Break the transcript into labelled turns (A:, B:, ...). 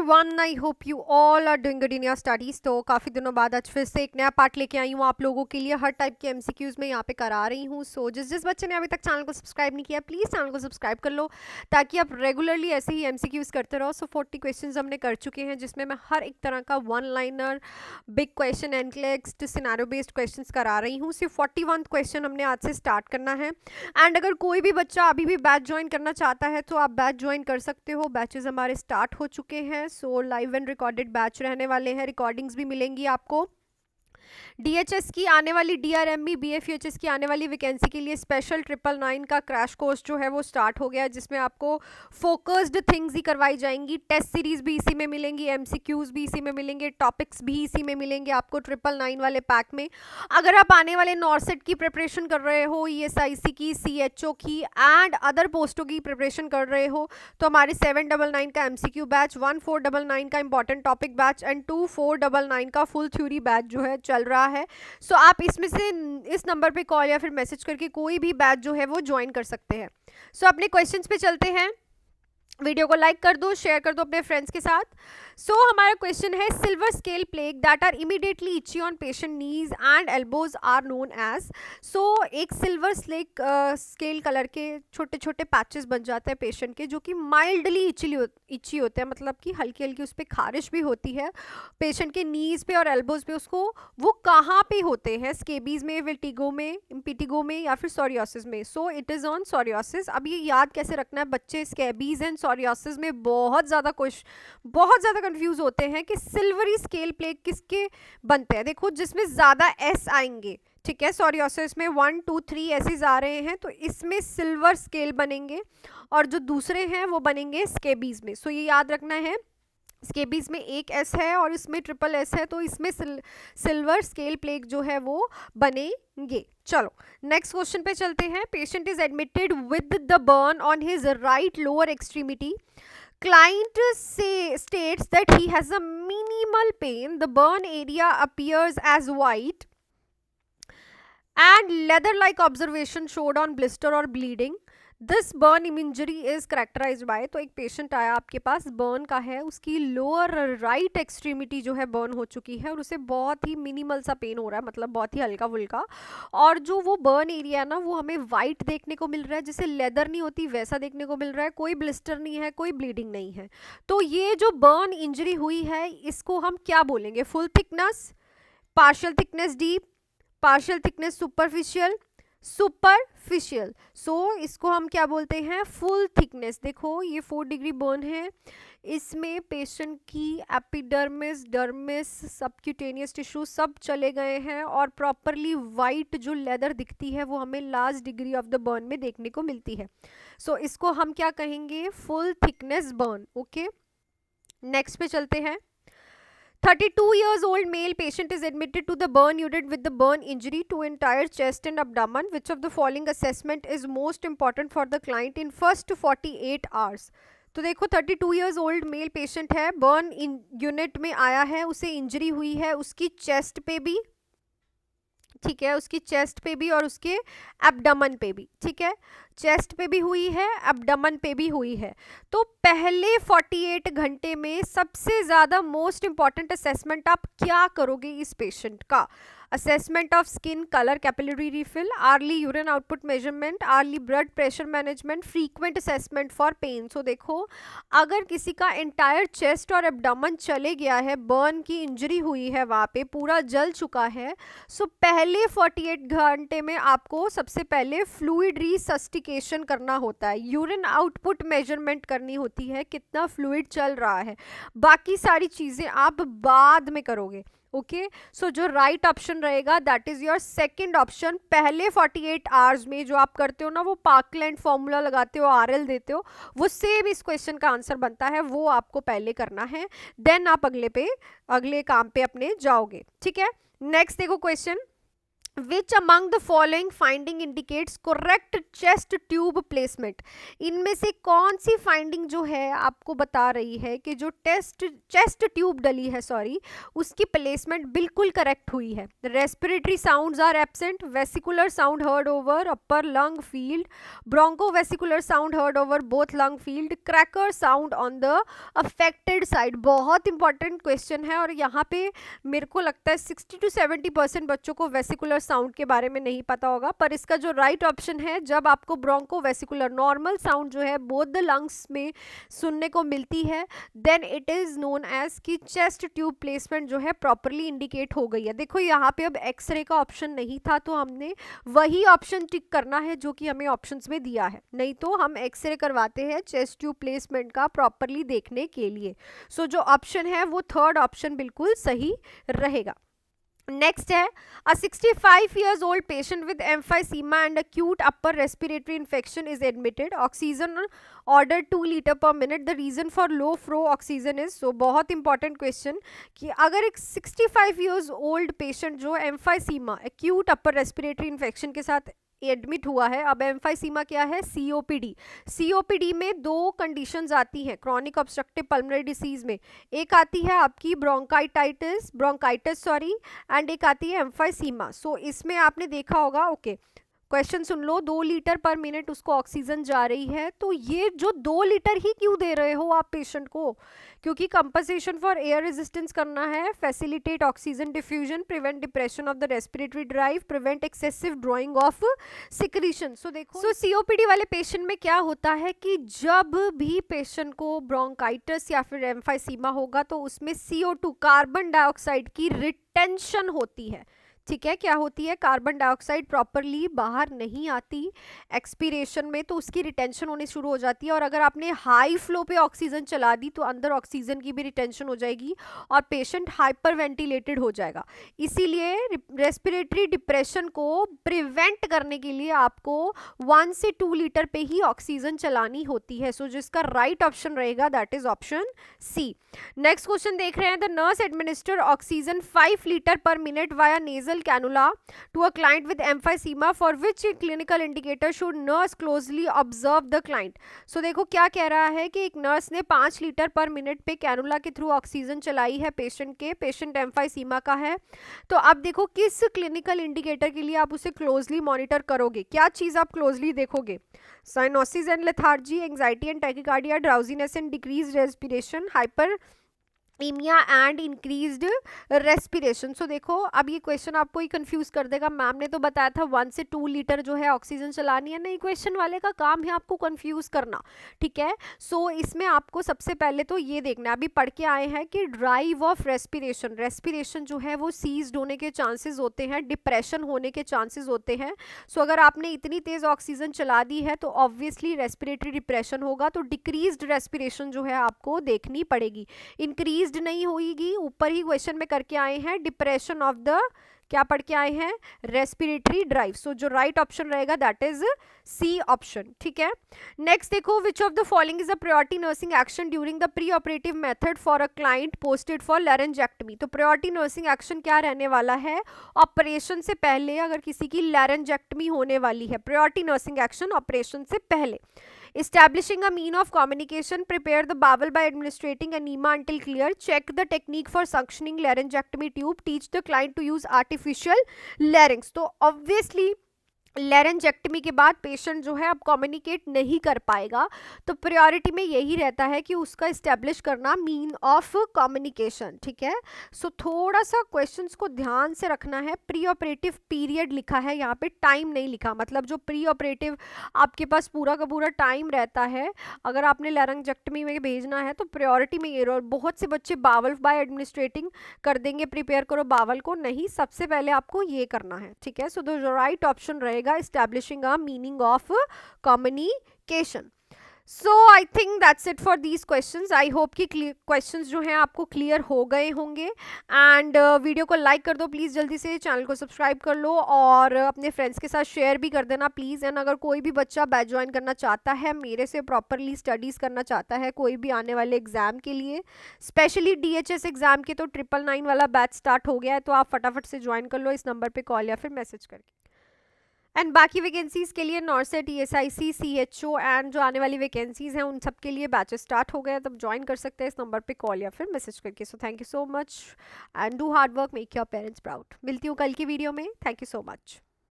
A: Everyone, I hope you all are doing good in your studies. तो काफ़ी दिनों बाद आज फिर से एक नया पार्ट लेके आई हूँ आप लोगों के लिए। हर टाइप के एमसीक्यूज में यहाँ पे करा रही हूँ। सो जिस बच्चे ने अभी तक चैनल को सब्सक्राइब नहीं किया, प्लीज़ चैनल को सब्सक्राइब कर लो ताकि आप रेगुलरली ऐसे ही एमसीक्यूज करते रहो। सो 40 क्वेश्चन हमने कर चुके हैं, जिसमें मैं हर एक तरह का one liner, big question, NCLEX, scenario based question करा रही हूँ। सिर्फ 41 क्वेश्चन हमने आज से स्टार्ट करना है। एंड अगर कोई भी बच्चा अभी भी बैच ज्वाइन करना चाहता है तो आप बैच ज्वाइन कर सकते हो। बैचेस हमारे स्टार्ट हो चुके हैं। सो लाइव एंड रिकॉर्डेड बैच रहने वाले हैं, रिकॉर्डिंग्स भी मिलेंगी आपको। डीएचएस की आने वाली, डीआरएमई, बीएफयूएचएस की आने वाली वैकेंसी के लिए स्पेशल 999 का क्रैश कोर्स जो है वो स्टार्ट हो गया है, जिसमें आपको फोकस्ड थिंग्स ही करवाई जाएंगी। टेस्ट सीरीज भी इसी में मिलेंगी, एमसीक्यूज भी इसी में मिलेंगे, टॉपिक्स भी इसी में मिलेंगे आपको 999 वाले पैक में। अगर आप आने वाले नॉर्सेट की प्रिपरेशन कर रहे हो, ईएसआईसी की, सीएचओ की एंड अदर पोस्टों की प्रिपरेशन कर रहे हो, तो हमारे 799 का एमसीक्यू बैच, 1499 का इंपॉर्टेंट टॉपिक बैच एंड 2499 का फुल थ्योरी बैच जो है चल रहा है। सो आप इसमें से इस नंबर पे कॉल या फिर मैसेज करके कोई भी बैच जो है वो ज्वाइन कर सकते हैं। सो अपने क्वेश्चंस पे चलते हैं। वीडियो को लाइक कर दो, शेयर कर दो अपने फ्रेंड्स के साथ। सो हमारा क्वेश्चन है, silver scale plaque that are immediately itchy on patient knees and elbows are known as. So एक सिल्वर स्केल कलर के छोटे छोटे पैचेस बन जाते हैं पेशेंट के, जो कि माइल्डली इची होते हैं, मतलब कि हल्की हल्की उस पर खारिश भी होती है पेशेंट के नीज पे और एल्बोज पे। उसको वो कहाँ पे होते हैं? स्केबीज में, विल्टिगो में, इम्पिटिगो में या फिर सोरियोसिस में। So it is on psoriasis. अब ये याद कैसे रखना है बच्चे? स्केबीज एंड सोरियोसिस में बहुत ज़्यादा कंफ्यूज होते हैं कि सिल्वरी स्केल प्लेग किसके बनते हैं। देखो, जिसमें ज़्यादा एस आएंगे, ठीक है, सोरियोसिस में 1 2 3 एसेस आ रहे हैं, तो इसमें सिल्वर स्केल बनेंगे, और जो दूसरे हैं वो बनेंगे स्केबीज में। सो ये याद रखना है, स्केबीज में एक एस है और इसमें ट्रिपल एस है, तो इसमें सिल्वर स्केल प्लेग जो है वो बनेंगे। चलो नेक्स्ट क्वेश्चन पे चलते हैं। Patient is admitted with the burn on his right lower extremity. Client states that he has a minimal pain. The burn area appears as white and leather-like observation showed on blister or bleeding. This burn injury is characterized by. तो एक patient आया आपके पास, burn का है, उसकी lower right extremity जो है burn हो चुकी है और उसे बहुत ही मिनिमल सा पेन हो रहा है, मतलब बहुत ही हल्का फुल्का। और जो वो बर्न एरिया है ना, वो हमें वाइट देखने को मिल रहा है, जैसे लेदर नहीं होती वैसा देखने को मिल रहा है। कोई ब्लिस्टर नहीं है, कोई ब्लीडिंग नहीं है। तो ये जो बर्न इंजरी हुई है, इसको हम क्या बोलेंगे? Full thickness, partial thickness deep, partial thickness superficial, superficial. So इसको हम क्या बोलते हैं? Full thickness. देखो ये 4 डिग्री बर्न है, इसमें पेशेंट की एपिडर्मिस, डर्मिस, सबक्यूटेनियस टिश्यू सब चले गए हैं और प्रॉपरली वाइट जो लेदर दिखती है वो हमें last degree of the burn में देखने को मिलती है। सो इसको हम क्या कहेंगे? Full thickness burn. Okay, next पे चलते हैं। 32 years old male patient is admitted to the burn unit with the burn injury to entire chest and abdomen. Which of the following assessment is most important for the client in first 48 hours? तो देखो 32 years old male patient है, burn unit में आया है, उसे injury हुई है उसकी चेस्ट पे भी, ठीक है, उसकी चेस्ट पे भी और उसके एब्डमन पे भी, ठीक है, चेस्ट पे भी हुई है, एब्डमन पे भी हुई है। तो पहले 48 घंटे में सबसे ज़्यादा मोस्ट इंपॉर्टेंट असेसमेंट आप क्या करोगे इस पेशेंट का? Assessment of skin colour, capillary refill, early urine output measurement, early blood pressure management, frequent assessment for pain. So देखो, अगर किसी का एंटायर चेस्ट और एब्डोमेन चले गया है, बर्न की इंजरी हुई है, वहाँ पे पूरा जल चुका है, सो पहले 48 घंटे में आपको सबसे पहले फ्लूइड रिसस्टिकेशन करना होता है, यूरिन आउटपुट मेजरमेंट करनी होती है, कितना फ्लूइड चल रहा है। बाकी सारी चीज़ें आप बाद में करोगे। ओके, सो जो राइट ऑप्शन रहेगा that is your second option. पहले 48 आवर्स में जो आप करते हो ना, वो पार्कलैंड फॉर्मूला लगाते हो, आरएल देते हो, वो सेम इस क्वेश्चन का आंसर बनता है, वो आपको पहले करना है, देन आप अगले काम पे अपने जाओगे। ठीक है, नेक्स्ट देखो question. Which among the following finding indicates correct chest tube placement, इनमें से कौन सी फाइंडिंग जो है आपको बता रही है कि जो चेस्ट ट्यूब डली है उसकी प्लेसमेंट बिल्कुल करेक्ट हुई है। Respiratory sounds are absent, vesicular sound heard over upper lung field, bronchovesicular sound heard over both lung field, cracker sound on the affected side. बहुत इंपॉर्टेंट क्वेश्चन है और यहाँ पे मेरे को लगता है 60 to 70% बच्चों को वेसिकुलर साउंड के बारे में नहीं पता होगा, पर इसका जो राइट ऑप्शन है, जब आपको ब्रोंको वेसिकुलर नॉर्मल साउंड जो है बोथ द लंग्स में सुनने को मिलती है, then it is known as कि चेस्ट ट्यूब प्लेसमेंट जो है प्रॉपरली इंडिकेट हो गई है। देखो यहाँ पे अब एक्सरे का ऑप्शन नहीं था तो हमने वही ऑप्शन टिक करना है जो कि हमें ऑप्शंस में दिया है, नहीं तो हम एक्सरे करवाते हैं चेस्ट ट्यूब प्लेसमेंट का प्रॉपरली देखने के लिए। सो जो ऑप्शन है वो थर्ड ऑप्शन बिल्कुल सही रहेगा। नेक्स्ट है, अ 65 years old patient with emphysema and acute upper respiratory infection is admitted. Oxygen ordered 2 liter per minute. The reason for low flow oxygen is, so बहुत इंपॉर्टेंट क्वेश्चन कि अगर एक 65 years old patient जो emphysema acute upper respiratory infection के साथ admit हुआ है, अब एम्फाइसीमा क्या है, सीओपीडी। सीओपीडी में दो कंडीशंस आती हैं क्रॉनिक ऑब्स्ट्रक्टिव पल्मोनरी डिसीज में, एक आती है आपकी ब्रोंकाइटिस एंड एक आती है एम्फाइसीमा। सो इसमें आपने देखा होगा, ओके क्वेश्चन सुन लो, 2 लीटर पर मिनट उसको ऑक्सीजन जा रही है, तो ये जो 2 लीटर ही क्यों दे रहे हो आप पेशेंट को, क्योंकि कंपनसेशन फॉर एयर रेजिस्टेंस करना है, facilitate oxygen diffusion, prevent depression of the respiratory drive, prevent excessive drawing of secretion. So देखो सीओपीडी वाले पेशेंट में क्या होता है कि जब भी पेशेंट को ब्रोंकाइटिस या फिर एम्फाइसीमा होगा तो उसमें CO2 कार्बन डाइऑक्साइड की रिटेंशन होती है। ठीक है, क्या होती है, कार्बन डाइऑक्साइड प्रॉपरली बाहर नहीं आती एक्सपीरेशन में, तो उसकी रिटेंशन होनी शुरू हो जाती है, और अगर आपने हाई फ्लो पे ऑक्सीजन चला दी तो अंदर ऑक्सीजन की भी रिटेंशन हो जाएगी और पेशेंट हाइपर वेंटिलेटेड हो जाएगा। इसीलिए रेस्पिरेटरी डिप्रेशन को प्रिवेंट करने के लिए आपको 1 से 2 लीटर पे ही ऑक्सीजन चलानी होती है। सो जिसका राइट ऑप्शन रहेगा that is option C. Next question देख रहे हैं, the nurse administer oxygen 5 litre per minute via nasal cannula to a client with emphysema, for which clinical indicator should nurse closely observe the client. So देखो क्या कह रहा है कि एक नर्स ने 5 लीटर पर मिनट पे कैनुला के थ्रू ऑक्सीजन चलाई है पेशेंट एम्फाइसीमा का है, तो अब देखो किस क्लिनिकल इंडिकेटर के लिए आप उसे क्लोजली मॉनिटर करोगे, क्या चीज आप क्लोजली देखोगे, cyanosis and lethargy, anxiety and tachycardia, drowsiness and decrease respiration, hyperemia and increased respiration. So देखो अब ये क्वेश्चन आपको ही कंफ्यूज कर देगा, मैम ने तो बताया था 1 से 2 लीटर जो है ऑक्सीजन चलानी है, नहीं, क्वेश्चन वाले का काम है आपको कंफ्यूज करना। ठीक है, सो इसमें आपको सबसे पहले तो ये देखना, अभी पढ़ के आए हैं कि ड्राइव ऑफ रेस्पिरेशन जो है वो सीज्ड होने के चांसेस होते हैं, डिप्रेशन होने के चांसेस होते हैं। सो अगर आपने इतनी तेज ऑक्सीजन चला दी है तो ऑब्वियसली रेस्पिरेटरी डिप्रेशन होगा, तो डिक्रीज्ड रेस्पिरेशन जो है आपको देखनी पड़ेगी, इंक्रीज नहीं होगी। ऊपर ही क्वेश्चन में करके आए हैं डिप्रेशन ऑफ द, क्या पढ़ के आए हैं, रेस्पिरेटरी ड्राइव। सो जो राइट ऑप्शन रहेगा दैट इज सी ऑप्शन। ठीक है, नेक्स्ट देखो, which of the following is a priority nursing action during the pre operative method for a client posted for laryngectomy. तो प्रायोरिटी नर्सिंग एक्शन क्या रहने वाला है, ऑपरेशन से पहले अगर किसी की लैरेंजेक्टमी होने वाली है, प्रायोरिटी नर्सिंग एक्शन ऑपरेशन से पहले। Establishing a mean of communication, prepare the bowel by administrating enema until clear, check the technique for suctioning laryngectomy tube, teach the client to use artificial larynx। तो obviously लैरेंजेक्टमी के बाद patient जो है अब communicate नहीं कर पाएगा, तो प्रायोरिटी में यही रहता है कि उसका इस्टेब्लिश करना मीन ऑफ कम्युनिकेशन। ठीक है, सो थोड़ा सा क्वेश्चंस को ध्यान से रखना है, प्री ऑपरेटिव पीरियड लिखा है यहाँ पे, टाइम नहीं लिखा, मतलब जो प्री ऑपरेटिव आपके पास पूरा का पूरा टाइम रहता है अगर आपने लैरेंजेक्टमी में भेजना है तो प्रायोरिटी में ये। और बहुत से बच्चे बावल बाय एडमिनिस्ट्रेटिंग कर देंगे, प्रिपेयर करो बावल को, नहीं, सबसे पहले आपको ये करना है। ठीक है, सो द राइट ऑप्शन रहेगा establishing a meaning of communication। So I think that's it for these questions. I hope कि क्वेश्चंस जो हैं आपको क्लियर हो गए होंगे। एंड वीडियो को लाइक कर दो प्लीज़ जल्दी से, चैनल को सब्सक्राइब कर लो और अपने फ्रेंड्स के साथ शेयर भी कर देना प्लीज़। एंड अगर कोई भी बच्चा बैच ज्वाइन करना चाहता है, मेरे से प्रॉपरली स्टडीज़ करना चाहता है कोई भी आने वाले एग्जाम के लिए, स्पेशली DHS एग्जाम के, तो 999 वाला बैच स्टार्ट हो गया है, तो आप फटाफट से ज्वाइन कर लो इस नंबर पर कॉल या फिर मैसेज करके। एंड बाकी वैकेंसीज के लिए नॉर्सेट, ESIC, CHO एंड जो आने वाली वैकेंसीज हैं उन सब के लिए बैचेस स्टार्ट हो गए, तब ज्वाइन कर सकते हैं इस नंबर पे कॉल या फिर मैसेज करके। So thank you so much and do hard work, make your parents proud. मिलती हूँ कल की वीडियो में। Thank you so much.